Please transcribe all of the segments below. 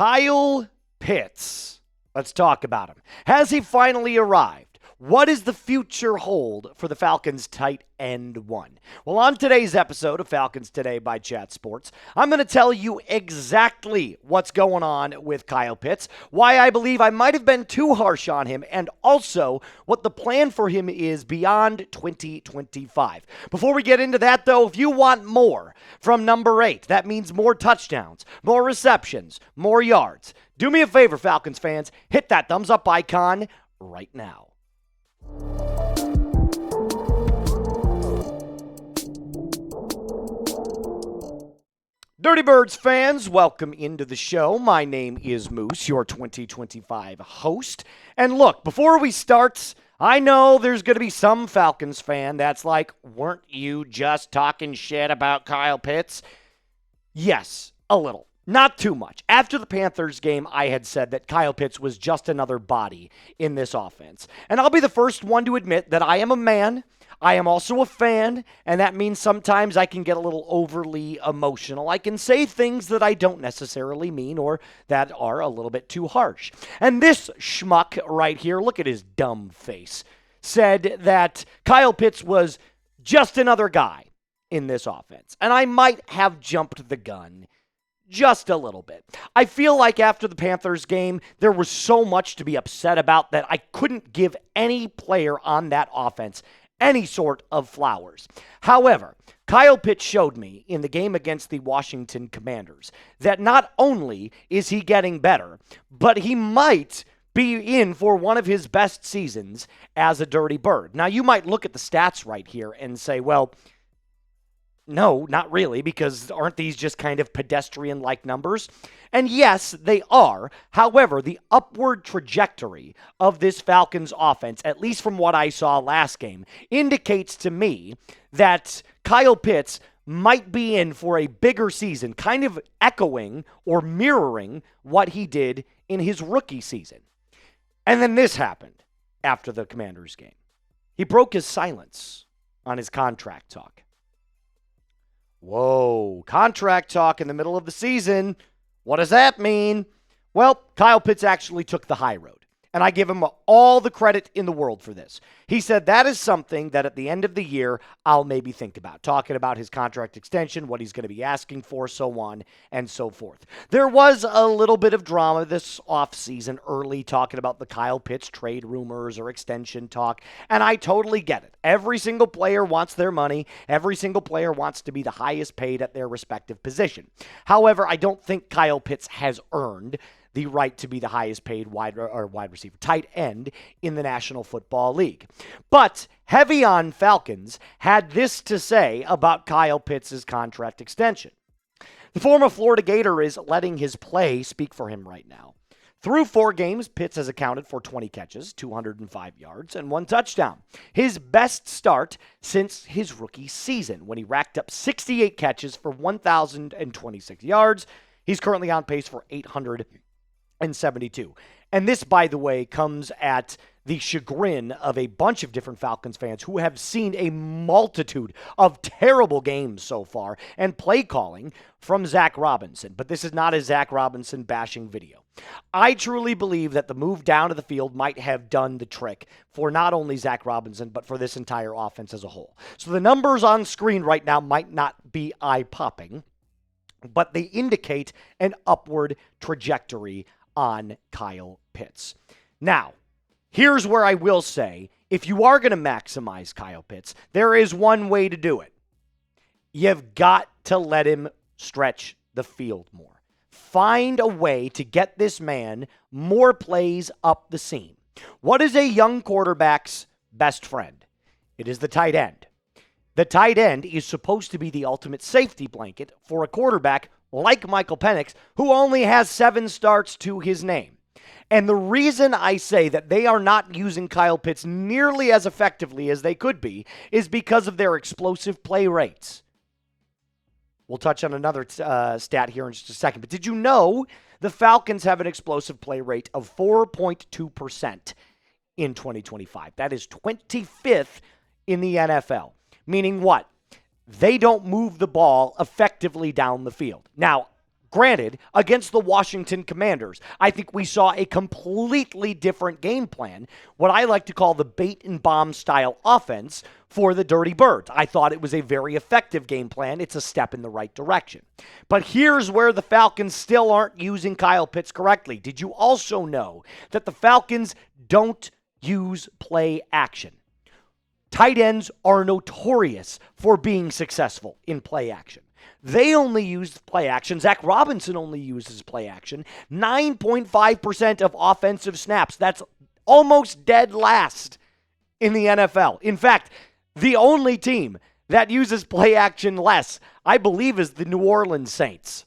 Kyle Pitts. Let's talk about him. Has he finally arrived? What does the future hold for the Falcons tight end one? Well, on today's episode of Falcons Today by Chat Sports, I'm going to tell you exactly what's going on with Kyle Pitts, why I believe I might have been too harsh on him, and also what the plan for him is beyond 2025. Before we get into that, though, if you want more from number 8, that means more touchdowns, more receptions, more yards. Do me a favor, Falcons fans, hit that thumbs up icon right now. Dirty Birds fans, welcome into the show. My name is Moose, your 2025 host. And look, before we start, I know there's going to be some Falcons fan that's like, weren't you just talking shit about Kyle Pitts? Yes, a little. Not too much. After the Panthers game, I had said that Kyle Pitts was just another body in this offense. And I'll be the first one to admit that I am a man. I am also a fan, and that means sometimes I can get a little overly emotional. I can say things that I don't necessarily mean or that are a little bit too harsh. And this schmuck right here, look at his dumb face, said that Kyle Pitts was just another guy in this offense. And I might have jumped the gun just a little bit. I feel like after the Panthers game, there was so much to be upset about that I couldn't give any player on that offense any sort of flowers. However, Kyle Pitts showed me in the game against the Washington Commanders that not only is he getting better, but he might be in for one of his best seasons as a Dirty Bird. Now, you might look at the stats right here and say, well, no, not really, because aren't these just kind of pedestrian-like numbers? And yes, they are. However, the upward trajectory of this Falcons offense, at least from what I saw last game, indicates to me that Kyle Pitts might be in for a bigger season, kind of echoing or mirroring what he did in his rookie season. And then this happened after the Commanders game. He broke his silence on his contract talk. Whoa, contract talk in the middle of the season. What does that mean? Well, Kyle Pitts actually took the high road, and I give him all the credit in the world for this. He said that is something that at the end of the year, I'll maybe think about, talking about his contract extension, what he's going to be asking for, so on and so forth. There was a little bit of drama this offseason early talking about the Kyle Pitts trade rumors or extension talk, and I totally get it. Every single player wants their money. Every single player wants to be the highest paid at their respective position. However, I don't think Kyle Pitts has earned the right to be the highest paid wide receiver, tight end in the National Football League. But Heavy on Falcons had this to say about Kyle Pitts' contract extension. The former Florida Gator is letting his play speak for him right now. Through 4 games, Pitts has accounted for 20 catches, 205 yards, and 1 touchdown. His best start since his rookie season, when he racked up 68 catches for 1,026 yards. He's currently on pace for 872. And this, by the way, comes at the chagrin of a bunch of different Falcons fans who have seen a multitude of terrible games so far and play calling from Zach Robinson. But this is not a Zach Robinson bashing video. I truly believe that the move down to the field might have done the trick for not only Zach Robinson, but for this entire offense as a whole. So the numbers on screen right now might not be eye-popping, but they indicate an upward trajectory on Kyle Pitts. Now, here's where I will say, if you are going to maximize Kyle Pitts, there is one way to do it. You've got to let him stretch the field more. Find a way to get this man more plays up the seam. What is a young quarterback's best friend? It is the tight end. The tight end is supposed to be the ultimate safety blanket for a quarterback like Michael Penix, who only has 7 starts to his name. And the reason I say that they are not using Kyle Pitts nearly as effectively as they could be is because of their explosive play rates. We'll touch on another stat here in just a second. But did you know the Falcons have an explosive play rate of 4.2% in 2025? That is 25th in the NFL. Meaning what? They don't move the ball effectively down the field. Now, Granted, against the Washington Commanders, I think we saw a completely different game plan, what I like to call the bait and bomb style offense for the Dirty Birds. I thought it was a very effective game plan. It's a step in the right direction. But here's where the Falcons still aren't using Kyle Pitts correctly. Did you also know that the Falcons don't use play action? Tight ends are notorious for being successful in play action. They only use play action. Zach Robinson only uses play action. 9.5% of offensive snaps. That's almost dead last in the NFL. In fact, the only team that uses play action less, I believe, is the New Orleans Saints.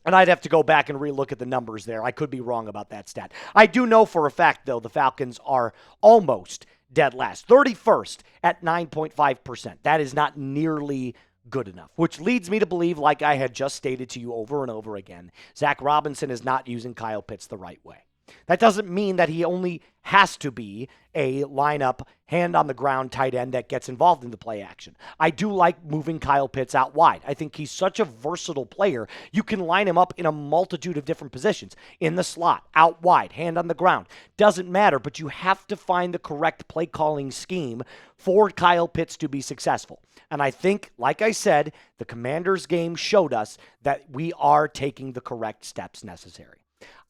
And I'd have to go back and relook at the numbers there. I could be wrong about that stat. I do know for a fact, though, the Falcons are almost dead last. 31st at 9.5%. That is not nearly good enough, which leads me to believe, like I had just stated to you over and over again, Zach Robinson is not using Kyle Pitts the right way. That doesn't mean that he only has to be a lineup, hand-on-the-ground tight end that gets involved in the play action. I do like moving Kyle Pitts out wide. I think he's such a versatile player. You can line him up in a multitude of different positions. In the slot, out wide, hand on the ground. Doesn't matter, but you have to find the correct play-calling scheme for Kyle Pitts to be successful. And I think, like I said, the Commanders game showed us that we are taking the correct steps necessary.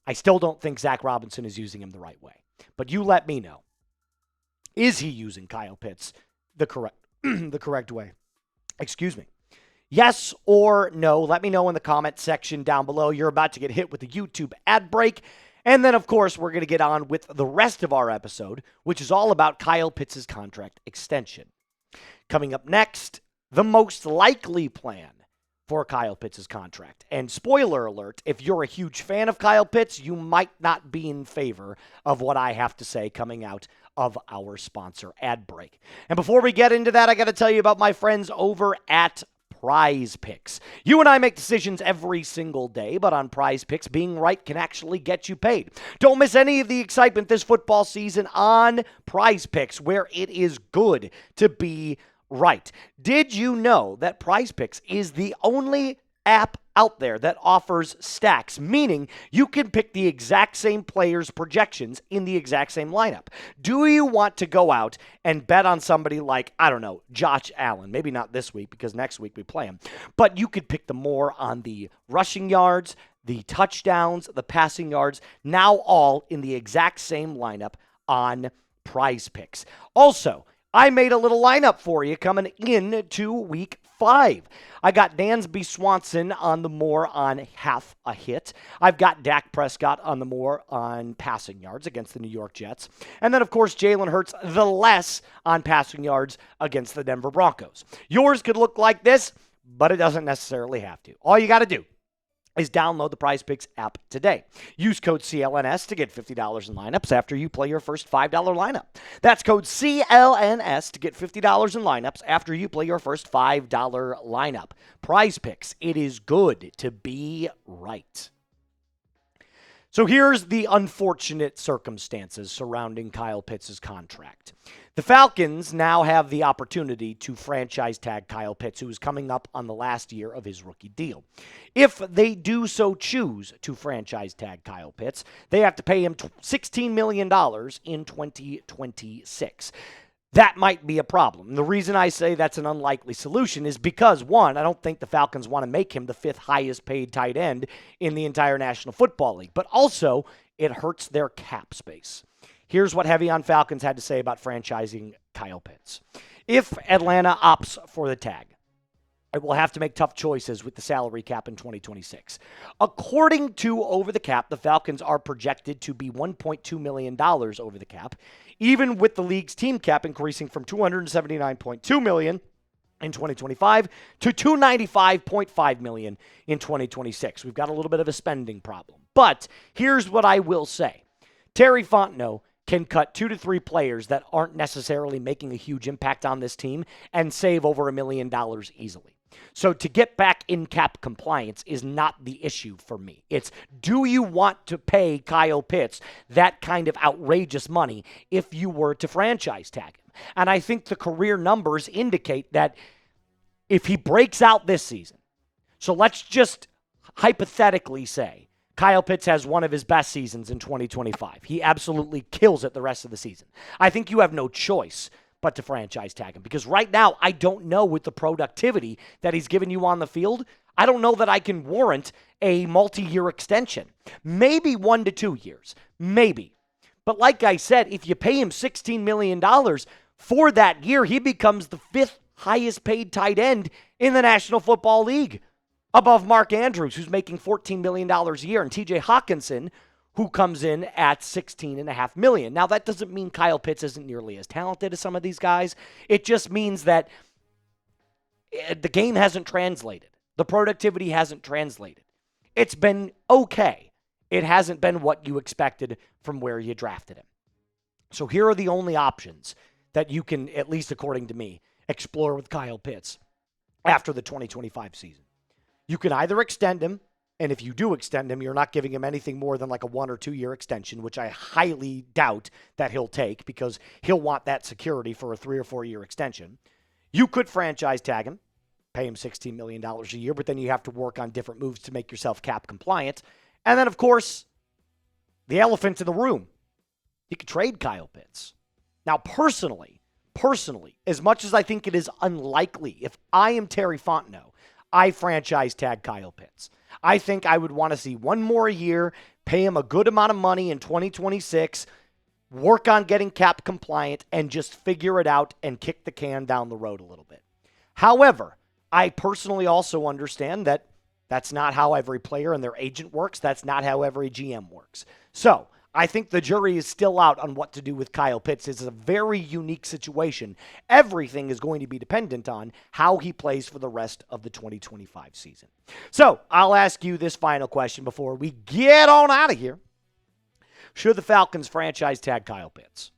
I still don't think Zach Robinson is using him the right way. But you let me know. Is he using Kyle Pitts the correct way? Excuse me. Yes or no? Let me know in the comment section down below. You're about to get hit with the YouTube ad break. And then, of course, we're going to get on with the rest of our episode, which is all about Kyle Pitts' contract extension. Coming up next, the most likely plan for Kyle Pitts' contract. And spoiler alert, if you're a huge fan of Kyle Pitts, you might not be in favor of what I have to say coming out of our sponsor ad break. And before we get into that, I got to tell you about my friends over at PrizePicks. You and I make decisions every single day, but on PrizePicks, being right can actually get you paid. Don't miss any of the excitement this football season on PrizePicks, where it is good to be right. Did you know that PrizePicks is the only app out there that offers stacks, meaning you can pick the exact same players' projections in the exact same lineup? Do you want to go out and bet on somebody like, I don't know, Josh Allen? Maybe not this week because next week we play him. But you could pick them more on the rushing yards, the touchdowns, the passing yards, now all in the exact same lineup on PrizePicks. Also, I made a little lineup for you coming into week 5. I got Dansby Swanson on the more on half a hit. I've got Dak Prescott on the more on passing yards against the New York Jets. And then, of course, Jalen Hurts the less on passing yards against the Denver Broncos. Yours could look like this, but it doesn't necessarily have to. All you got to do is download the PrizePicks app today. Use code CLNS to get $50 in lineups after you play your first $5 lineup. That's code CLNS to get $50 in lineups after you play your first $5 lineup. PrizePicks, it is good to be right. So here's the unfortunate circumstances surrounding Kyle Pitts' contract. The Falcons now have the opportunity to franchise tag Kyle Pitts, who is coming up on the last year of his rookie deal. If they do so choose to franchise tag Kyle Pitts, they have to pay him $16 million in 2026. That might be a problem. The reason I say that's an unlikely solution is because, one, I don't think the Falcons want to make him the 5th highest paid tight end in the entire National Football League, but also it hurts their cap space. Here's what Heavy on Falcons had to say about franchising Kyle Pitts. If Atlanta opts for the tag, it will have to make tough choices with the salary cap in 2026. According to OverTheCap, the Falcons are projected to be $1.2 million over the cap, even with the league's team cap increasing from $279.2 million in 2025 to $295.5 million in 2026. We've got a little bit of a spending problem. But here's what I will say. Terry Fontenot can cut 2 to 3 players that aren't necessarily making a huge impact on this team and save over $1 million easily. So to get back in cap compliance is not the issue for me. It's, do you want to pay Kyle Pitts that kind of outrageous money if you were to franchise tag him? And I think the career numbers indicate that if he breaks out this season, so let's just hypothetically say Kyle Pitts has one of his best seasons in 2025. He absolutely kills it the rest of the season. I think you have no choice but to franchise tag him, because right now I don't know, with the productivity that he's given you on the field, I don't know that I can warrant a multi-year extension. Maybe 1 to 2 years. Maybe. But like I said, if you pay him $16 million for that year, he becomes the 5th highest paid tight end in the National Football League, above Mark Andrews, who's making $14 million a year, and TJ Hawkinson, who comes in at $16.5 million. Now, that doesn't mean Kyle Pitts isn't nearly as talented as some of these guys. It just means that the game hasn't translated. The productivity hasn't translated. It's been okay. It hasn't been what you expected from where you drafted him. So here are the only options that you can, at least according to me, explore with Kyle Pitts after the 2025 season. You can either extend him, and if you do extend him, you're not giving him anything more than like a 1 or 2 year extension, which I highly doubt that he'll take, because he'll want that security for a 3 or 4 year extension. You could franchise tag him, pay him $16 million a year, but then you have to work on different moves to make yourself cap compliant. And then, of course, the elephant in the room. You could trade Kyle Pitts. Now, personally, as much as I think it is unlikely, if I am Terry Fontenot, I franchise tag Kyle Pitts. I think I would want to see 1 more year, pay him a good amount of money in 2026, work on getting cap compliant, and just figure it out and kick the can down the road a little bit. However, I personally also understand that that's not how every player and their agent works. That's not how every GM works. So I think the jury is still out on what to do with Kyle Pitts. It's a very unique situation. Everything is going to be dependent on how he plays for the rest of the 2025 season. So I'll ask you this final question before we get on out of here. Should the Falcons franchise tag Kyle Pitts?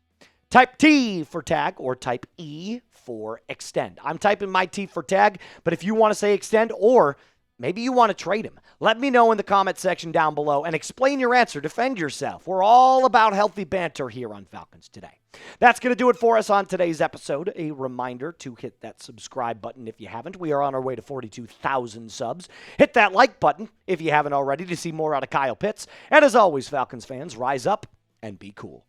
Type T for tag or type E for extend. I'm typing my T for tag, but if you want to say extend, or maybe you want to trade him, let me know in the comment section down below and explain your answer. Defend yourself. We're all about healthy banter here on Falcons Today. That's going to do it for us on today's episode. A reminder to hit that subscribe button if you haven't. We are on our way to 42,000 subs. Hit that like button if you haven't already to see more out of Kyle Pitts. And as always, Falcons fans, rise up and be cool.